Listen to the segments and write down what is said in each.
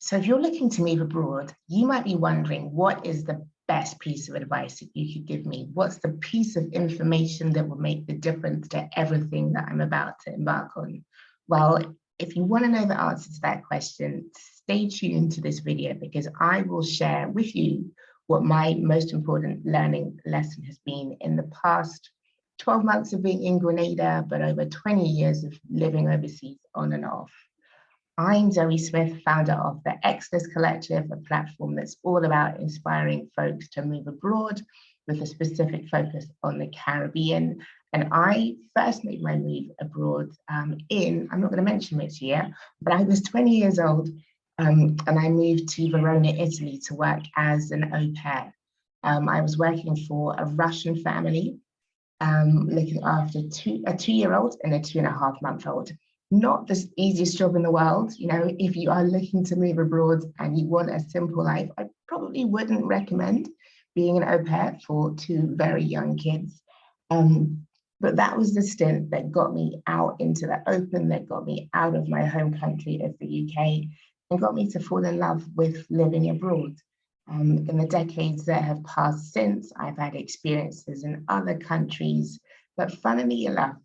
So if you're looking to move abroad, you might be wondering, what is the best piece of advice that you could give me? What's the piece of information that will make the difference to everything that I'm about to embark on? Well, if you want to know the answer to that question, stay tuned to this video because I will share with you what my most important learning lesson has been in the past 12 months of being in Grenada, but over 20 years of living overseas on and off. I'm Zoe Smith, founder of the Exodus Collective, a platform that's all about inspiring folks to move abroad with a specific focus on the Caribbean. And I first made my move abroad I'm not going to mention which year, but I was 20 years old and I moved to Verona, Italy to work as an au pair. I was working for a Russian family, looking after a 2-year-old and a 2.5-month-old. Not the easiest job in the world. You know, if you are looking to move abroad and you want a simple life, I probably wouldn't recommend being an au pair for 2 very young kids. But that was the stint that got me out into the open, that got me out of my home country of the UK and got me to fall in love with living abroad. In the decades that have passed since, I've had experiences in other countries, but funnily enough,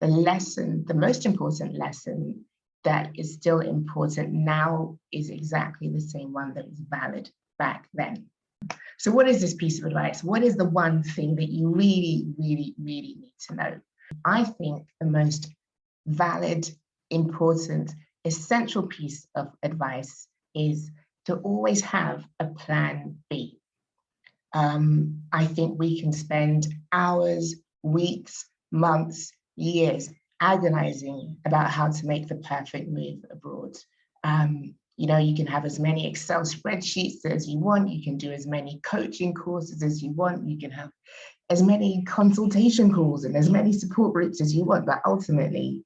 the most important lesson that is still important now is exactly the same one that was valid back then. So what is this piece of advice? What is the one thing that you really, really, really need to know? I think the most valid, important, essential piece of advice is to always have a plan B. I think we can spend hours, weeks, months, years agonizing about how to make the perfect move abroad. You know, you can have as many Excel spreadsheets as you want, you can do as many coaching courses as you want, you can have as many consultation calls and as many support groups as you want, but ultimately,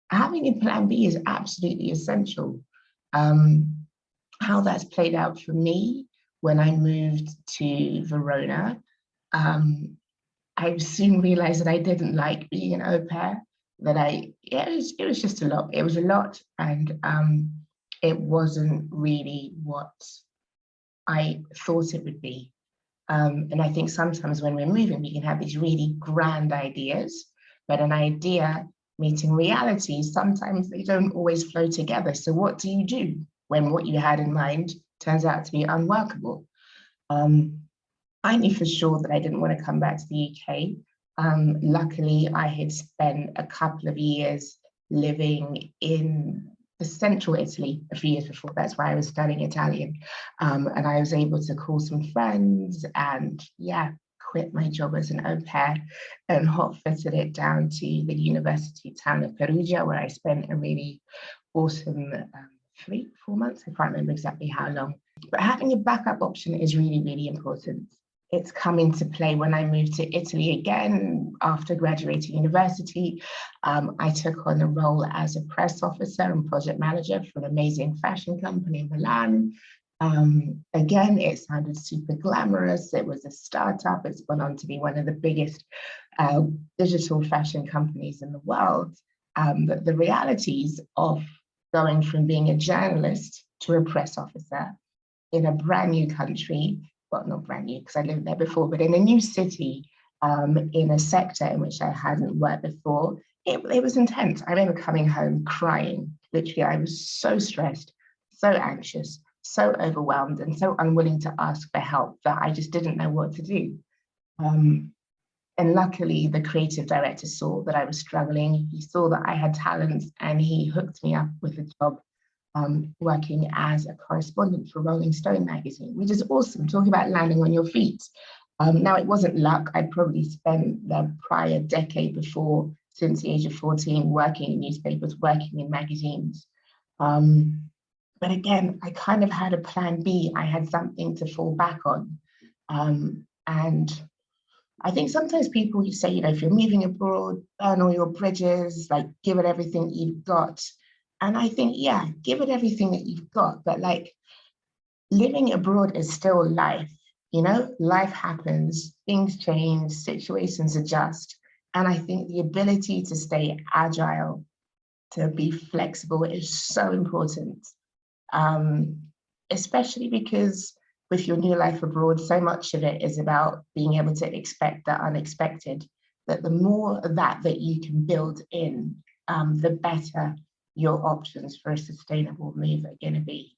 having a plan B is absolutely essential. How that's played out for me when I moved to Verona, I soon realized that I didn't like being an au pair, that it was just a lot. It was a lot, and it wasn't really what I thought it would be. And I think sometimes when we're moving, we can have these really grand ideas, but an idea meeting reality, sometimes they don't always flow together. So what do you do when what you had in mind turns out to be unworkable? I knew for sure that I didn't want to come back to the UK. Luckily, I had spent a couple of years living in the central Italy a few years before. That's why I was studying Italian. And I was able to call some friends and quit my job as an au pair and hot-footed it down to the university town of Perugia, where I spent a really awesome 3-4 months. I can't remember exactly how long. But having a backup option is really, really important. It's come into play when I moved to Italy again after graduating university. I took on a role as a press officer and project manager for an amazing fashion company in Milan. Again, it sounded super glamorous. It was a startup. It's gone on to be one of the biggest digital fashion companies in the world. But the realities of going from being a journalist to a press officer in a brand new country, well, not brand new because I lived there before, but in a new city, in a sector in which I hadn't worked before, it was intense. I remember coming home crying. Literally, I was so stressed, so anxious, so overwhelmed, and so unwilling to ask for help that I just didn't know what to do. And luckily, the creative director saw that I was struggling. He saw that I had talents, and he hooked me up with a job working as a correspondent for Rolling Stone magazine, which is awesome. Talking about landing on your feet. Now, it wasn't luck. I'd probably spent the prior decade before, since the age of 14, working in newspapers, working in magazines. But again, I kind of had a plan B. I had something to fall back on. And I think sometimes people say, you know, if you're moving abroad, burn all your bridges, like give it everything you've got. And I think, yeah, give it everything that you've got, but like living abroad is still life, you know, life happens, things change, situations adjust. And I think the ability to stay agile, to be flexible is so important. especially because with your new life abroad, so much of it is about being able to expect the unexpected, that the more of that you can build in, the better your options for a sustainable move are going to be.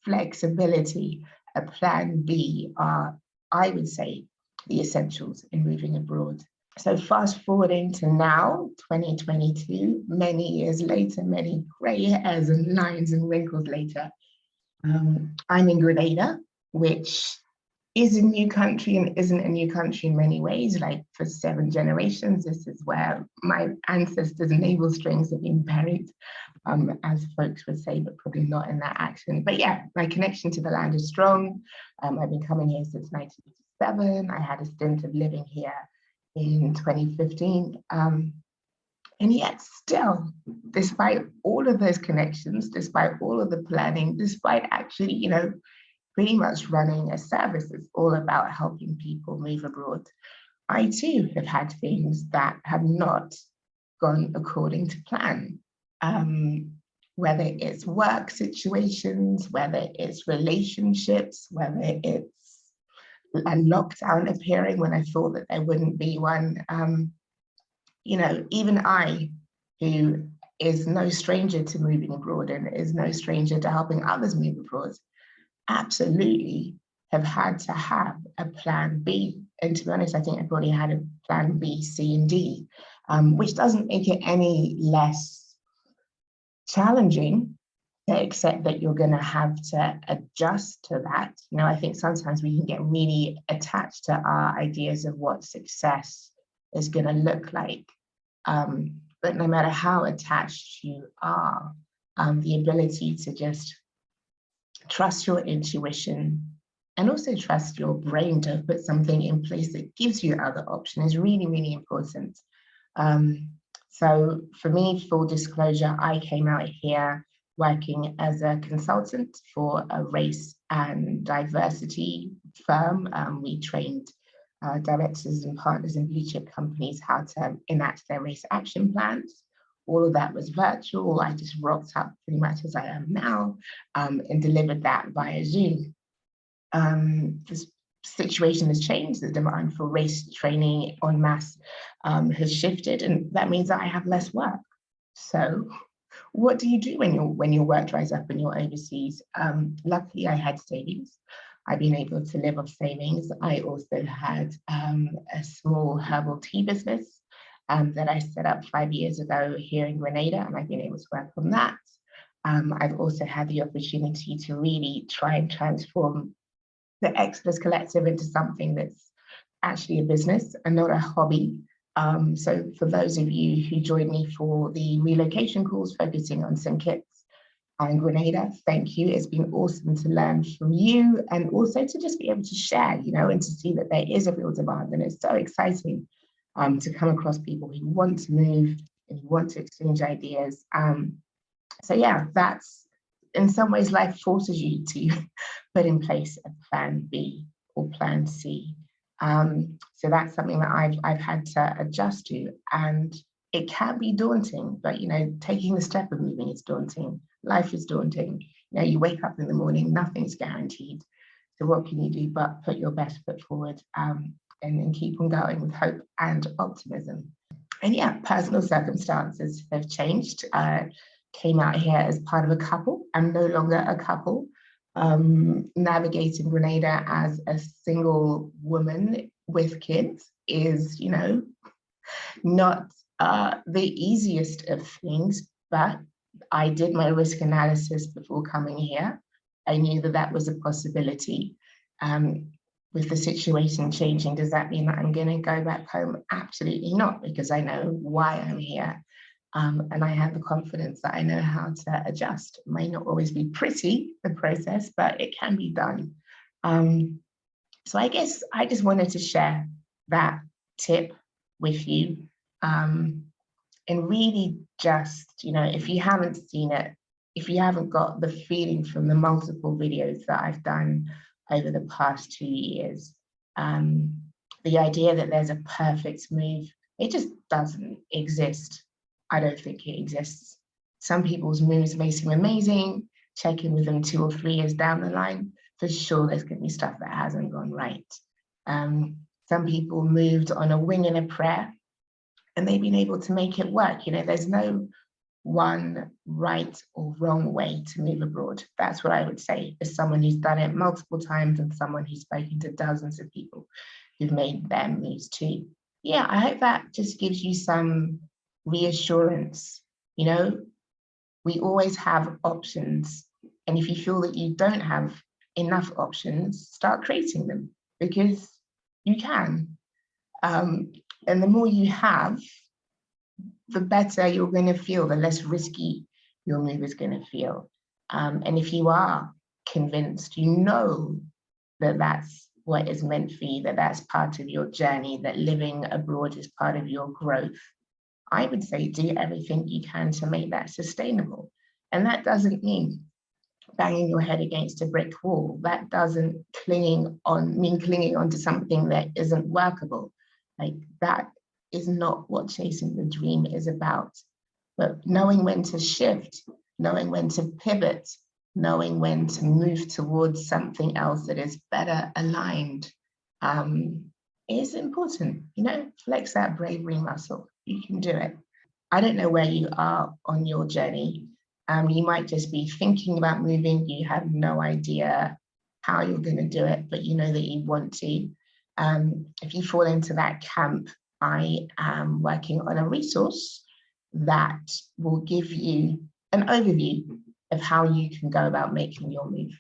Flexibility, a plan B are, I would say, the essentials in moving abroad. So fast forwarding to now, 2022, many years later, many grey hairs and lines and wrinkles later, I'm in Grenada, which is a new country and isn't a new country in many ways. Like for 7 generations, this is where my ancestors' navel strings have been buried, as folks would say, but probably not in that action. But yeah, my connection to the land is strong. I've been coming here since 1987. I had a stint of living here in 2015. And yet still, despite all of those connections, despite all of the planning, despite actually, you know, pretty much running a service that's all about helping people move abroad, I too have had things that have not gone according to plan. Whether it's work situations, whether it's relationships, whether it's a lockdown appearing when I thought that there wouldn't be one. You know, even I, who is no stranger to moving abroad and is no stranger to helping others move abroad, absolutely have had to have a plan B. And to be honest, I think I've already had a plan B, C, and D, which doesn't make it any less challenging, except that you're going to have to adjust to that. You know, I think sometimes we can get really attached to our ideas of what success is going to look like. But no matter how attached you are, the ability to just trust your intuition and also trust your brain to put something in place that gives you other options is really, really important. So for me, full disclosure, I came out here working as a consultant for a race and diversity firm. We trained directors and partners in blue chip companies how to enact their race action plans. All of that was virtual. I just rocked up pretty much as I am now, and delivered that via Zoom. This situation has changed. The demand for race training en masse has shifted, and that means that I have less work. So what do you do when your work dries up and you're overseas? Luckily, I had savings. I've been able to live off savings. I also had a small herbal tea business that I set up 5 years ago here in Grenada, and I've been able to work on that. I've also had the opportunity to really try and transform the Exodus Collective into something that's actually a business and not a hobby. So for those of you who joined me for the relocation calls focusing on St. Kitts and Grenada, thank you. It's been awesome to learn from you and also to just be able to share, you know, and to see that there is a real demand. And it's so exciting to come across people who want to move and who want to exchange ideas. So yeah, that's in some ways life forces you to put in place a plan B or plan C. So that's something that I've had to adjust to, and it can be daunting, but you know, taking the step of moving is daunting. Life is daunting. You know, you wake up in the morning, nothing's guaranteed. So what can you do but put your best foot forward and then keep on going with hope and optimism. And yeah, personal circumstances have changed. Came out here as part of a couple. I'm no longer a couple. Navigating Grenada as a single woman with kids is, you know, not the easiest of things, but I did my risk analysis before coming here. I knew that that was a possibility. With the situation changing, does that mean that I'm going to go back home? Absolutely not, because I know why I'm here. And I have the confidence that I know how to adjust. It may not always be pretty, the process, but it can be done. So I guess I just wanted to share that tip with you. And really just, you know, if you haven't seen it, if you haven't got the feeling from the multiple videos that I've done over the past 2 years, the idea that there's a perfect move, it just doesn't exist. I don't think it exists. Some people's moves may seem amazing check in with them 2 or 3 years down the line, for sure there's going to be stuff that hasn't gone right. Some people moved on a wing and a prayer, and they've been able to make it work. You know, there's no one right or wrong way to move abroad. That's what I would say, as someone who's done it multiple times and someone who's spoken to dozens of people who've made their moves too. Yeah, I hope that just gives you some reassurance. You know, we always have options. And if you feel that you don't have enough options, start creating them, because you can. And the more you have, the better you're going to feel, the less risky your move is going to feel. And if you are convinced, you know that that's what is meant for you, that that's part of your journey, that living abroad is part of your growth, I would say do everything you can to make that sustainable. And that doesn't mean banging your head against a brick wall. That doesn't mean clinging on to something that isn't workable. Like, that is not what chasing the dream is about. But knowing when to shift, knowing when to pivot, knowing when to move towards something else that is better aligned, is important. You know, flex that bravery muscle. You can do it. I don't know where you are on your journey. You might just be thinking about moving. You have no idea how you're going to do it, but you know that you want to. If you fall into that camp, I am working on a resource that will give you an overview of how you can go about making your move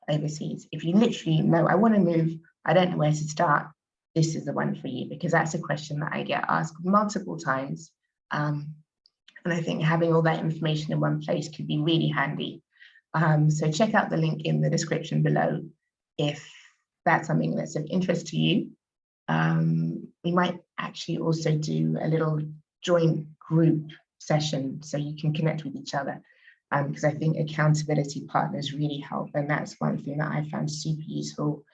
overseas. If you literally know, I want to move, I don't know where to start, this is the one for you, because that's a question that I get asked multiple times. And I think having all that information in one place could be really handy. So check out the link in the description below if that's something that's of interest to you. We might actually also do a little joint group session so you can connect with each other, because I think accountability partners really help. And that's one thing that I found super useful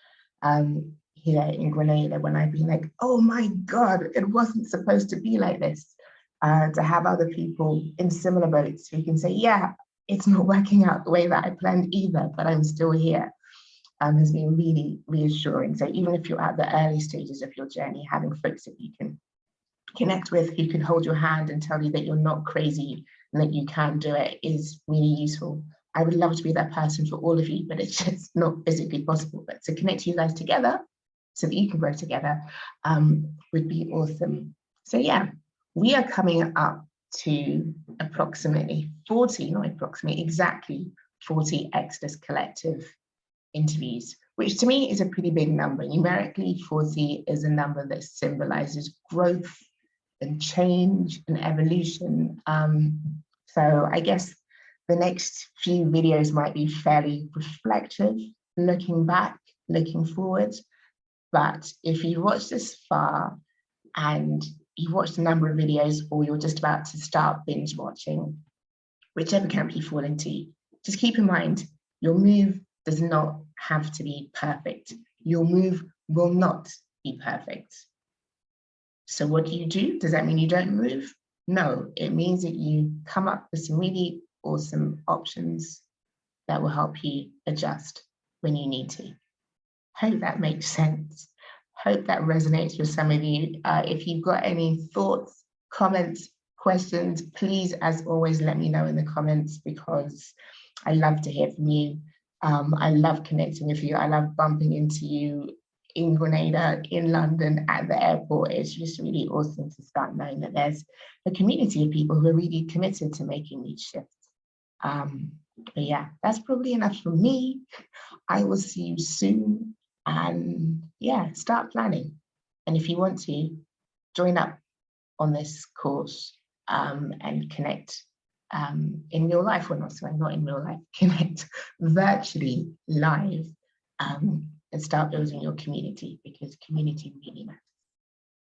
here in Grenada, when I've been like, oh my God, it wasn't supposed to be like this. To have other people in similar boats who can say, yeah, it's not working out the way that I planned either, but I'm still here, has been really reassuring. So even if you're at the early stages of your journey, having folks that you can connect with, who can hold your hand and tell you that you're not crazy and that you can do it, is really useful. I would love to be that person for all of you, but it's just not physically possible. But to connect you guys together so that you can grow together would be awesome. So yeah, we are coming up to approximately 40, not approximately, exactly 40 Exodus Collective interviews, which to me is a pretty big number. Numerically, 40 is a number that symbolizes growth and change and evolution. So I guess the next few videos might be fairly reflective, looking back, looking forward. But if you watch this far and you've watched a number of videos, or you're just about to start binge watching, whichever camp you fall into, just keep in mind, your move does not have to be perfect. Your move will not be perfect. So what do? Does that mean you don't move? No, it means that you come up with some really awesome options that will help you adjust when you need to. Hope that makes sense. Hope that resonates with some of you. If you've got any thoughts, comments, questions, please, as always, let me know in the comments, because I love to hear from you. I love connecting with you. I love bumping into you in Grenada, in London, at the airport. It's just really awesome to start knowing that there's a community of people who are really committed to making these shifts. But yeah, that's probably enough from me. I will see you soon. And yeah, start planning. And if you want to, join up on this course and connect in real life, well, not in real life, connect virtually live and start building your community, because community really matters.